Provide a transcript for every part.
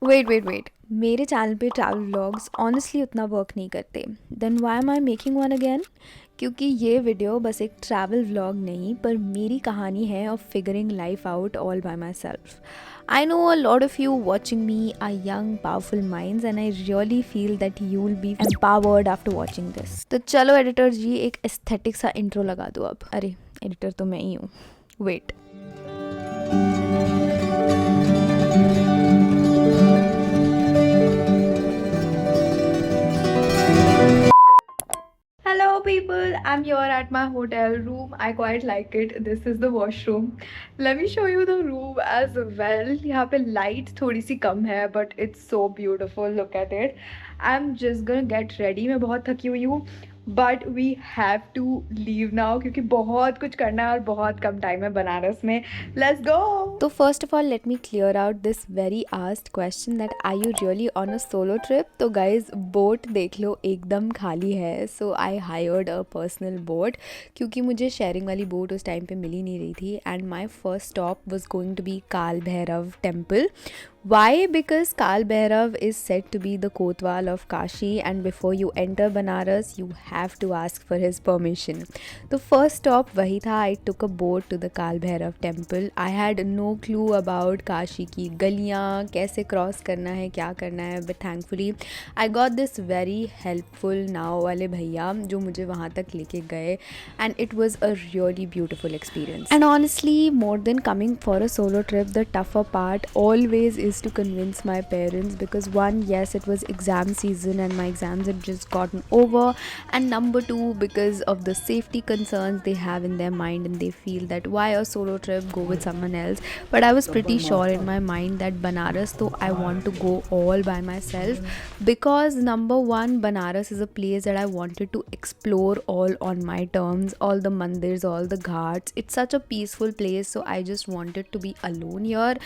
Wait मेरे channel पे travel vlogs honestly उतना वर्क नहीं करते. Then why am I making one again? क्योंकि ये वीडियो बस एक ट्रैवल व्लॉग नहीं पर मेरी कहानी है of figuring life out all bye my self. I know a lot of you watching me are young, powerful minds, and I really feel that you will be empowered after watching this. तो चलो editor जी एक aesthetic सा intro लगा दो अब. अरे editor तो मैं ही हूँ. Wait. Hello people, I'm here at my hotel room. I quite like it. This is the washroom. Let me show you the room as well. यहाँ पे light थोड़ी सी कम है but it's so beautiful. Look at it. I'm just gonna get ready. मैं बहुत थकी हुई हूँ but we have to leave now क्योंकि बहुत कुछ करना है और बहुत कम टाइम है बनारस में. Let's go. तो first of all let me clear out this very asked question that are you really on a solo trip. तो गाइज बोट देख लो एकदम खाली है. So I hired a personal boat क्योंकि मुझे शेयरिंग वाली बोट उस टाइम पे मिल ही नहीं रही थी. And my first stop was going to be Kal Bhairav temple. Why? Because Kal Bhairav is said to be the Kotwal of Kashi, and before you enter Banaras, you have to ask for his permission. The first stop वही था. I took a boat to the Kal Bhairav temple. I had no clue about Kashi की गलियाँ कैसे cross करना है क्या करना है. But thankfully I got this very helpful नाव वाले भैया जो मुझे वहाँ तक लेके गए. And it was a really beautiful experience. And honestly, more than coming for a solo trip, the tougher part always is to convince my parents because one, yes, it was exam season and my exams had just gotten over, and number two, because of the safety concerns they have in their mind and they feel that why a solo trip, go with someone else. But I was pretty sure in my mind that Banaras though I want to go all by myself because number one, Banaras is a place that I wanted to explore all on my terms, all the mandirs, all the ghats. It's such a peaceful place, so I just wanted to be alone here.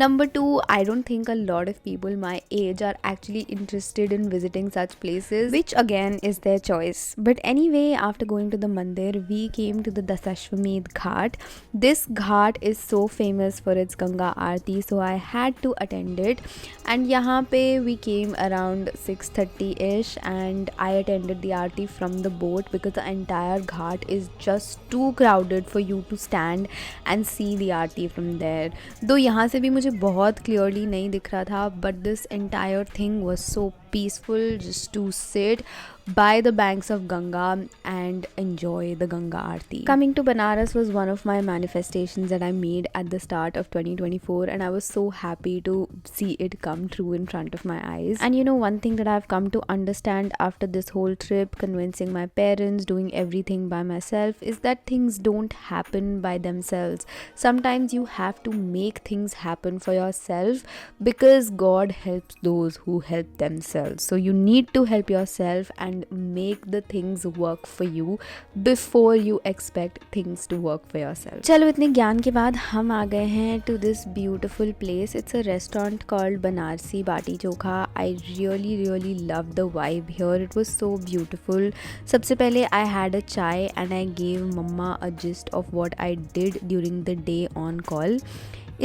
Number two, I don't think a lot of people my age are actually interested in visiting such places, which again is their choice. But anyway, after going to the mandir, we came to the Dasashwamedh Ghat. This ghat is so famous for its Ganga Aarti, so I had to attend it. And यहाँ पे we came around 6:30ish and I attended the Aarti from the boat because the entire ghat is just too crowded for you to stand and see the Aarti from there. Though यहाँ से भी मुझे बहुत clearly नहीं दिख रहा था, but this entire thing was so peaceful just to sit by the banks of Ganga and enjoy the Ganga Aarti. Coming to Banaras was one of my manifestations that I made at the start of 2024, and I was so happy to see it come true in front of my eyes. And you know, one thing that I've come to understand after this whole trip, convincing my parents, doing everything by myself, is that things don't happen by themselves. Sometimes you have to make things happen for yourself because God helps those who help themselves. So you need to help yourself and make the things work for you before you expect things to work for yourself. चलो इतने ज्ञान के बाद हम आ गए हैं to this beautiful place. It's a restaurant called Banarsi Bati Chokha. I really loved the vibe here. It was so beautiful. सबसे पहले I had a chai and I gave mama a gist of what I did during the day on call.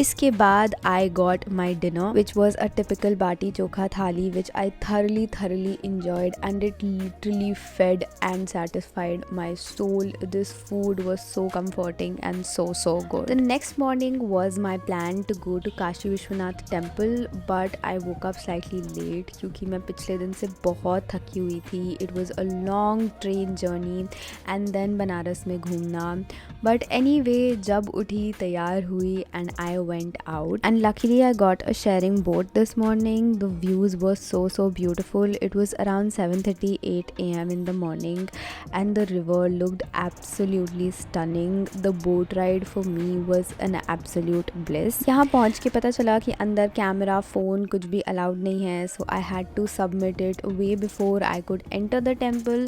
इसके बाद I got my dinner which was a typical Bati Chokha thali which I thoroughly enjoyed, and it literally fed and satisfied my soul. This food was so comforting and so good. The next morning was my plan to go to Kashi Vishwanath temple, but I woke up slightly late क्योंकि मैं पिछले दिन से बहुत थकी हुई थी. It was a long train journey and then Banaras में घूमना. But anyway, जब उठी तैयार हुई and I went out, and luckily I got a sharing boat this morning. The views were so beautiful. It was around 7:38 a.m. in the morning and the river looked absolutely stunning. The boat ride for me was an absolute bliss. यहाँ पहुँच के पता चला कि अंदर camera phone कुछ भी allowed नहीं है, so I had to submit it way before I could enter the temple.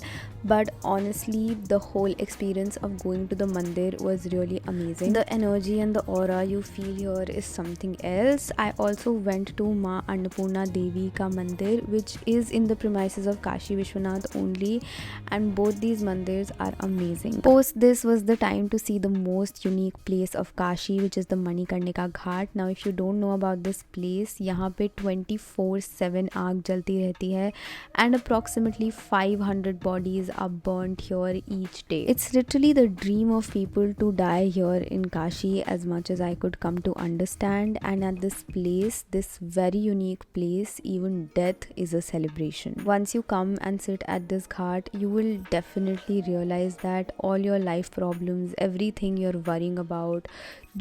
But honestly, the whole experience of going to the mandir was really amazing. The energy and the aura you feel here is something else. I also went to Ma Annapurna Devi ka mandir, which is in the premises of Kashi Vishwanath only, and both these mandirs are amazing. Post this was the time to see the most unique place of Kashi, which is the Manikarnika Ghat. Now if you don't know about this place, यहाँ पे 24/7 आग जलती रहती है and approximately 500 bodies are burnt here each day. It's literally the dream of people to die here in Kashi, as much as I could come to understand. And at this place, this very unique place, even death is a celebration. Once you come and sit at this ghat, you will definitely realize that all your life problems, everything you're worrying about,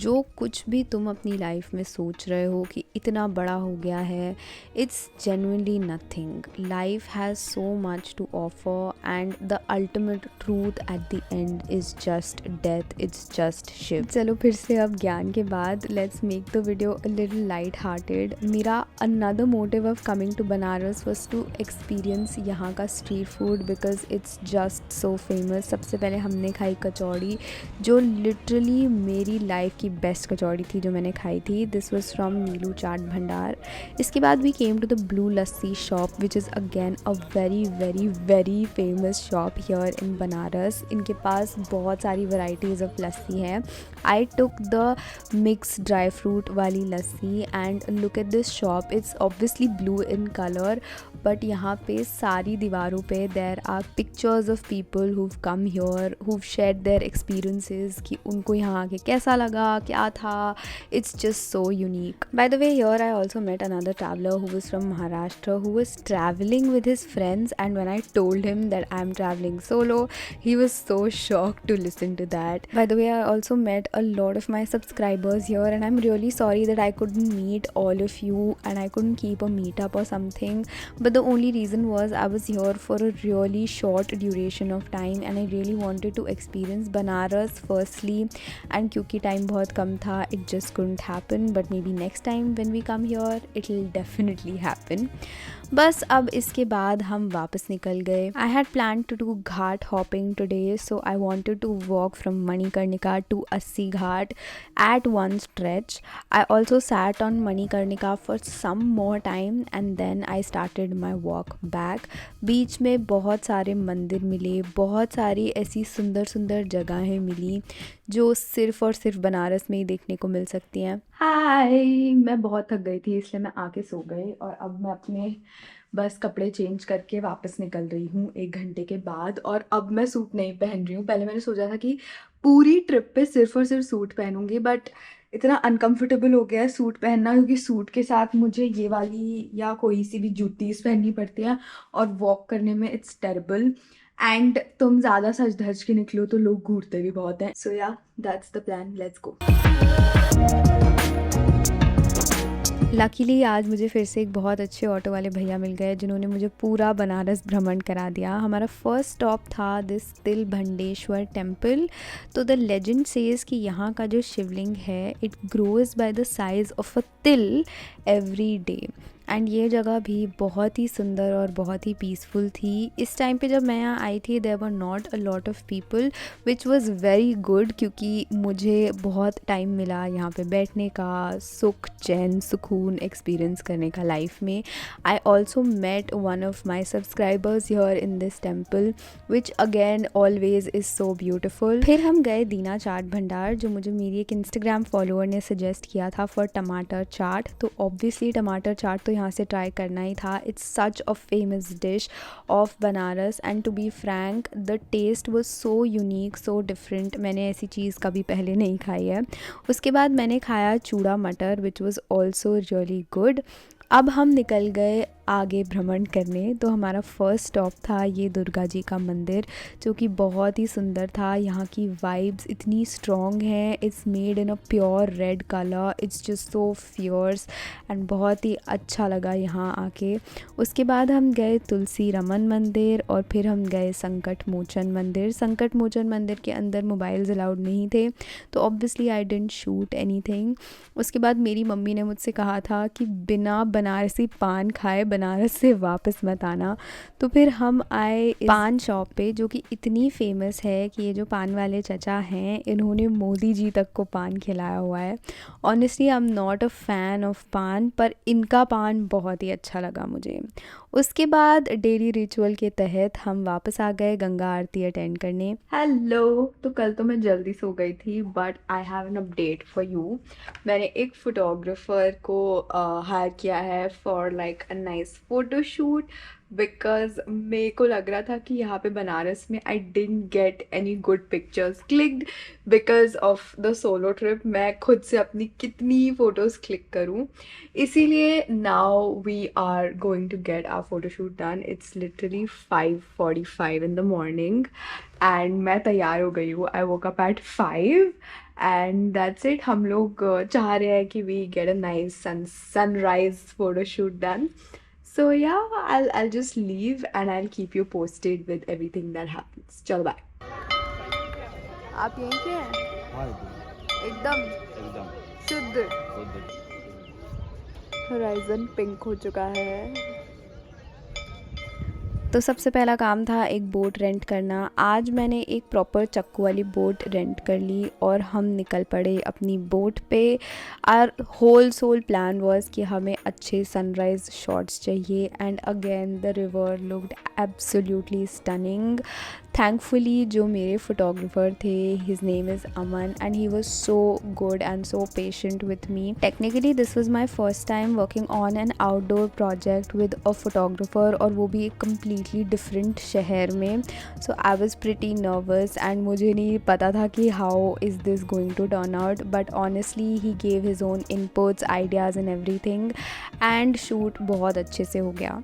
जो कुछ भी तुम अपनी life में सोच रहे हो कि इतना बड़ा हो गया है, it's genuinely nothing. Life has so much to offer and the ultimate truth at the end is just death. It's just Shiv. चलो फिर से अब ज्ञान के बाद let's make the video a little light hearted. मेरा another motive of coming to Banaras was to experience यहाँ का street food because it's just so famous. सबसे पहले हमने खाई कचौड़ी, जो literally मेरी लाइफ की बेस्ट कचौड़ी थी जो मैंने खाई थी. This was from Neelu chaat Bhandar. इसके बाद we came to the blue lassi shop, which is again a very very very famous shop here in Banaras. इनके पास बहुत सारी वैरायटीज़ ऑफ लस्सी हैं. I took the mix dry fruit वाली lassi and look at this shop. It's obviously blue in colour, but यहाँ पे सारी दीवारों पे there are pictures of people who come here, who shared their experiences कि उनको यहाँ आके कैसा लगा, क्या था. It's just so unique. By the way, here I also met another traveller who was from Maharashtra who was travelling with his friends, and when I told him that I am travelling solo, he was so shocked to listen to that. By the way, I also met a lot of my subscribers here, and I'm really sorry that I couldn't meet all of you and I couldn't keep a meetup or something, but the only reason was I was here for a really short duration of time and I really wanted to experience Banaras firstly, and क्योंकि time बहुत कम था, it just couldn't happen, but maybe next time when we come here it will definitely happen. बस अब इसके बाद हम वापस निकल गए. I had planned to do ghat hopping today, so I wanted to walk from Manikarnika to Assi Ghat at one stretch. I also sat on Manikarnika for some more time and then I started my walk back. बीच में बहुत सारे मंदिर मिले, बहुत सारी ऐसी सुंदर सुंदर जगहें मिली जो सिर्फ़ और सिर्फ बनारस में ही देखने को मिल सकती हैं. हाय, मैं बहुत थक गई थी इसलिए मैं आके सो गई और अब मैं अपने बस कपड़े चेंज करके वापस निकल रही हूँ 1 घंटे के बाद. और अब मैं सूट नहीं पहन रही हूँ. पहले मैंने सोचा था कि पूरी ट्रिप पे सिर्फ और सिर्फ सूट पहनूंगी, बट इतना अनकंफर्टेबल हो गया है सूट पहनना, क्योंकि सूट के साथ मुझे ये वाली या कोई सी भी जूतीस पहननी पड़ती है और वॉक करने में इट्स टेरेबल. एंड तुम ज़्यादा सज धज के निकलो तो लोग घूरते भी बहुत हैं. सो या, that's the plan, let's go. Luckily आज मुझे फिर से एक बहुत अच्छे ऑटो वाले भैया मिल गए जिन्होंने मुझे पूरा बनारस भ्रमण करा दिया. हमारा फर्स्ट स्टॉप था दिस तिलभंडेश्वर टेम्पल. तो द लेजेंड सेज कि यहाँ का जो शिवलिंग है it grows by the size of a तिल एवरी डे. एंड ये जगह भी बहुत ही सुंदर और बहुत ही पीसफुल थी. इस टाइम पे जब मैं यहाँ आई थी there were not a lot of people, which was very good, क्योंकि मुझे बहुत टाइम मिला यहाँ पे बैठने का, सुख चैन सुकून एक्सपीरियंस करने का लाइफ में. I also met one of my subscribers here in this temple, which again always is so beautiful. फिर हम गए दीना चाट भंडार, जो मुझे मेरी एक इंस्टाग्राम फॉलोअर ने सजेस्ट किया था फॉर टमाटर चाट. तो ऑब्वियसली टमाटर चाट तो यहाँ से ट्राई करना ही था. It's such a famous dish of Banaras and to be frank the taste was so unique, so different. मैंने ऐसी चीज़ कभी पहले नहीं खाई है. उसके बाद मैंने खाया चूड़ा मटर, which was also really good. अब हम निकल गए आगे भ्रमण करने. तो हमारा फर्स्ट स्टॉप था ये दुर्गा जी का मंदिर, जो कि बहुत ही सुंदर था. यहाँ की वाइब्स इतनी स्ट्रॉन्ग हैं. It's made in a pure red colour. It's just so fierce and बहुत ही अच्छा लगा यहाँ आके. उसके बाद हम गए तुलसी रमन मंदिर और फिर हम गए संकट मोचन मंदिर. संकट मोचन मंदिर के अंदर मोबाइल्स अलाउड नहीं थे, तो obviously I didn't shoot anything. उसके बाद मेरी मम्मी ने मुझसे कहा था कि बिना बनारसी पान खाए बनारस से वापस मत आना। तो फिर हम आए इस पान शॉप पे जो कि इतनी फेमस है कि ये जो पान वाले चचा हैं इन्होंने मोदी जी तक को पान खिलाया हुआ है। Honestly I am not a fan of पान, पर इनका पान बहुत ही अच्छा लगा मुझे। उसके बाद डेली रिचुअल के तहत हम वापस आ गए गंगा आरती अटेंड करने। हेलो, तो कल तो मैं जल्दी सो गई थी, but I have an update for you. मैंने एक फोटोग्राफर को हायर किया है for like a nice photoshoot, because मेरे को लग रहा था कि यहाँ पे बनारस में I didn't get any good pictures clicked because of the solo trip. मैं खुद से अपनी कितनी फ़ोटोज़ क्लिक करूँ, इसीलिए now we are going to get our photoshoot done. It's literally 5:45 in the morning and मैं तैयार हो गई हूँ। I woke up at 5 and that's it. हम लोग चाह रहे हैं कि we get a nice sunrise photoshoot done. So yeah, I'll just leave and I'll keep you posted with everything that happens. चलो बाय। आप यहीं के हैं? हाँ एकदम एकदम एकदम शुद्ध। शुद्ध। होराइजन पिंक हो चुका है। तो सबसे पहला काम था एक बोट रेंट करना। आज मैंने एक प्रॉपर चक्कू वाली बोट रेंट कर ली और हम निकल पड़े अपनी बोट पे। Our whole sole plan was कि हमें अच्छे सनराइज़ शॉट्स चाहिए and again the river looked absolutely stunning. Thankfully जो मेरे फोटोग्राफर थे, his name is Aman and he was so good and so patient with me. Technically this was my first time working on an outdoor project with a photographer, और वो भी एक completely different शहर में। So I was pretty nervous and मुझे नहीं पता था कि how is this going to turn out, but honestly he gave his own inputs, ideas and everything and shoot बहुत अच्छे से हो गया।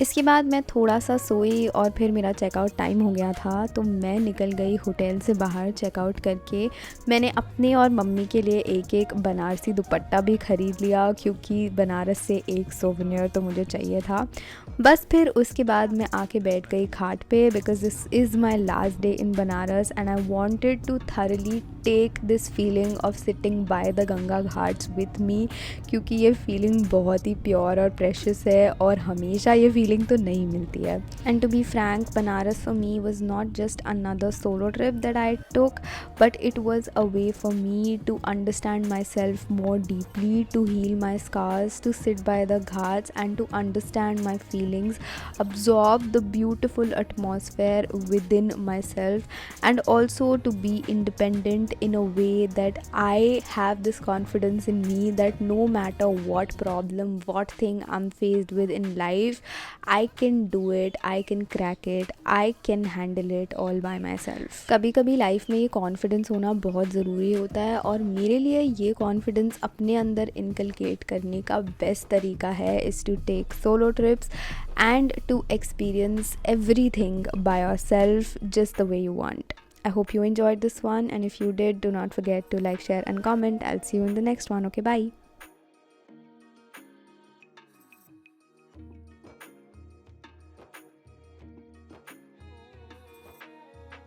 इसके बाद मैं थोड़ा सा सोई और फिर मेरा चेकआउट टाइम हो गया था, तो मैं निकल गई होटल से बाहर चेकआउट करके। मैंने अपने और मम्मी के लिए एक एक बनारसी दुपट्टा भी ख़रीद लिया क्योंकि बनारस से एक सोवेनियर तो मुझे चाहिए था। बस फिर उसके बाद मैं आके बैठ गई खाट पे because this is my last day in Banaras and I wanted to thoroughly take this feeling of sitting by the Ganga ghats with me, क्योंकि ये फीलिंग बहुत ही प्योर और प्रेशियस है और हमेशा ये फीलिंग तो नहीं मिलती है। And to be frank, Banaras for me was not just another solo trip that I took, but it was a way for me to understand myself more deeply, to heal my scars, to sit by the ghats and to understand my feelings, absorb the beautiful atmosphere within myself, and also to be independent in a way that I have this confidence in me that no matter what problem, what thing I'm faced with in life, I can do it, I can crack it, I can handle it all by myself. कभी कभी life में ये confidence होना बहुत ज़रूरी होता है और मेरे लिए ये कॉन्फिडेंस अपने अंदर इनकलकेट करने का बेस्ट तरीका है is to take solo trips and to experience everything by yourself just the way you want. I hope you enjoyed this one, and if you did, do not forget to like, share and comment. I'll see you in the next one. Okay, bye.